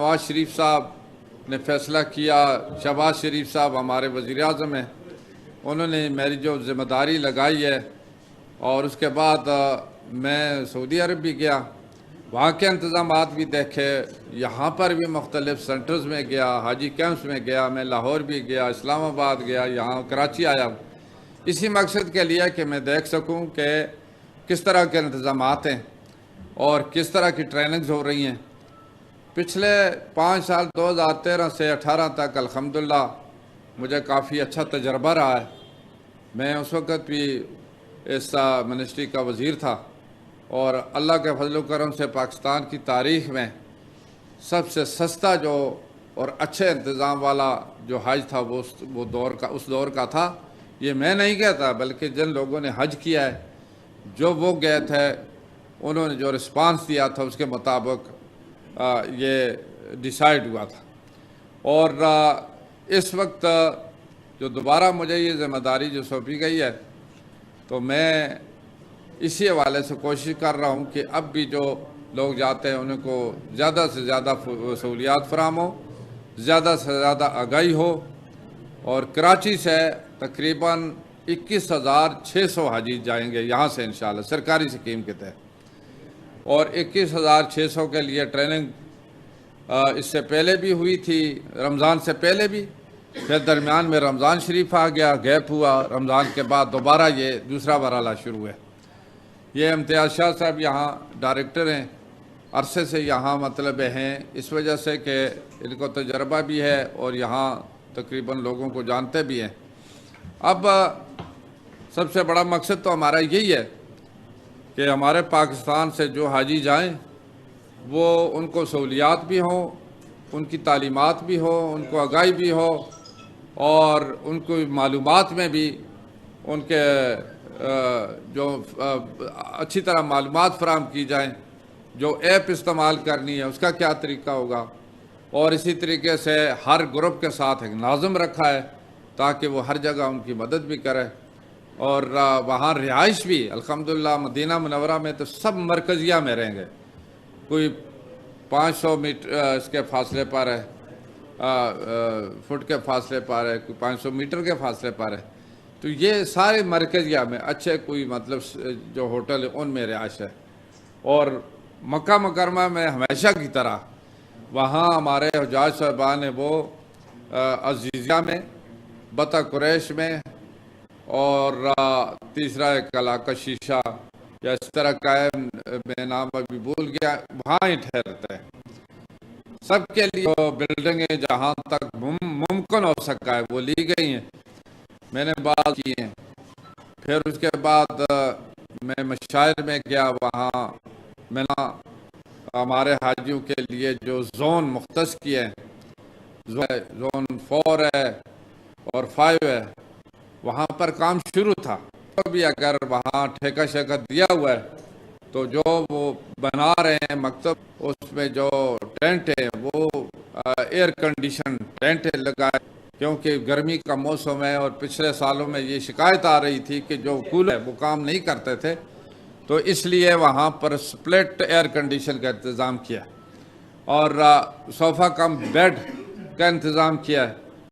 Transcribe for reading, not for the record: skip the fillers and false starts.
نواز شریف صاحب نے فیصلہ کیا، شہباز شریف صاحب ہمارے وزیر اعظم ہیں، انہوں نے میری جو ذمہ داری لگائی ہے، اور اس کے بعد میں سعودی عرب بھی گیا، وہاں کے انتظامات بھی دیکھے، یہاں پر بھی مختلف سینٹرز میں گیا، حاجی کیمپس میں گیا، میں لاہور بھی گیا، اسلام آباد گیا، یہاں کراچی آیا ہوں، اسی مقصد کے لیے کہ میں دیکھ سکوں کہ کس طرح کے انتظامات ہیں اور کس طرح کی ٹریننگز ہو رہی ہیں۔ پچھلے 5 سال 2013 سے 18 تک الحمدللہ مجھے کافی اچھا تجربہ رہا ہے۔ میں اس وقت بھی اس منسٹری کا وزیر تھا، اور اللہ کے فضل و کرم سے پاکستان کی تاریخ میں سب سے سستا جو اور اچھے انتظام والا جو حج تھا وہ اس دور کا تھا۔ یہ میں نہیں کہتا، بلکہ جن لوگوں نے حج کیا ہے، جو وہ گئے تھے، انہوں نے جو رسپانس دیا تھا اس کے مطابق یہ ڈیسائیڈ ہوا تھا۔ اور اس وقت جو دوبارہ مجھے یہ ذمہ داری جو سونپی گئی ہے، تو میں اسی حوالے سے کوشش کر رہا ہوں کہ اب بھی جو لوگ جاتے ہیں ان کو زیادہ سے زیادہ سہولیات فراہم ہو، زیادہ سے زیادہ آگاہی ہو، اور کراچی سے تقریباً 21,600 حاجی جائیں گے یہاں سے انشاءاللہ سرکاری سکیم کے تحت، اور 21,600 کے لیے ٹریننگ اس سے پہلے بھی ہوئی تھی، رمضان سے پہلے بھی، پھر درمیان میں رمضان شریف آ گیا، گیپ ہوا، رمضان کے بعد دوبارہ یہ دوسرا مرحلہ شروع ہے۔ یہ امتیاز شاہ صاحب یہاں ڈائریکٹر ہیں، عرصے سے یہاں مطلب ہیں، اس وجہ سے کہ ان کو تجربہ بھی ہے اور یہاں تقریباً لوگوں کو جانتے بھی ہیں۔ اب سب سے بڑا مقصد تو ہمارا یہی ہے کہ ہمارے پاکستان سے جو حاجی جائیں وہ ان کو سہولیات بھی ہوں، ان کی تعلیمات بھی ہوں، ان کو آگاہی بھی ہو، اور ان کو معلومات میں بھی ان کے جو اچھی طرح معلومات فراہم کی جائیں، جو ایپ استعمال کرنی ہے اس کا کیا طریقہ ہوگا، اور اسی طریقے سے ہر گروپ کے ساتھ ایک ناظم رکھا ہے تاکہ وہ ہر جگہ ان کی مدد بھی کرے، اور وہاں رہائش بھی الحمدللہ مدینہ منورہ میں تو سب مرکزیہ میں رہیں گے، کوئی 500 میٹر اس کے فاصلے پر ہے، فٹ کے فاصلے پر ہے، کوئی 500 میٹر کے فاصلے پر ہے، تو یہ سارے مرکزیہ میں اچھے کوئی مطلب جو ہوٹل ہے ان میں رہائش ہے۔ اور مکہ مکرمہ میں ہمیشہ کی طرح وہاں ہمارے حجاج صاحبان ہیں وہ عزیزیہ میں، بطہ قریش میں، اور تیسرا ایک علاقہ شیشہ یا اس طرح کا ہے، میں نام ابھی بھول گیا، وہاں ہی ٹھہرتے ہیں۔ سب کے لیے بلڈنگیں جہاں تک ممکن ہو سکا ہے وہ لی گئی ہیں، میں نے بات کی ہیں۔ پھر اس کے بعد میں مشاعر میں گیا، وہاں میں نے ہمارے حاجیوں کے لیے جو زون مختص کیے ہیں، زون 4 ہے اور 5 ہے، وہاں پر کام شروع تھا، تو بھی اگر وہاں ٹھیکہ شیکہ دیا ہوا ہے تو جو وہ بنا رہے ہیں مکتب، اس میں جو ٹینٹ ہے وہ ایئر کنڈیشن ٹینٹ لگائے، کیونکہ گرمی کا موسم ہے، اور پچھلے سالوں میں یہ شکایت آ رہی تھی کہ جو کولر وہ کام نہیں کرتے تھے، تو اس لیے وہاں پر سپلٹ ایئر کنڈیشن کا انتظام کیا، اور صوفہ کم بیڈ کا انتظام کیا ہے۔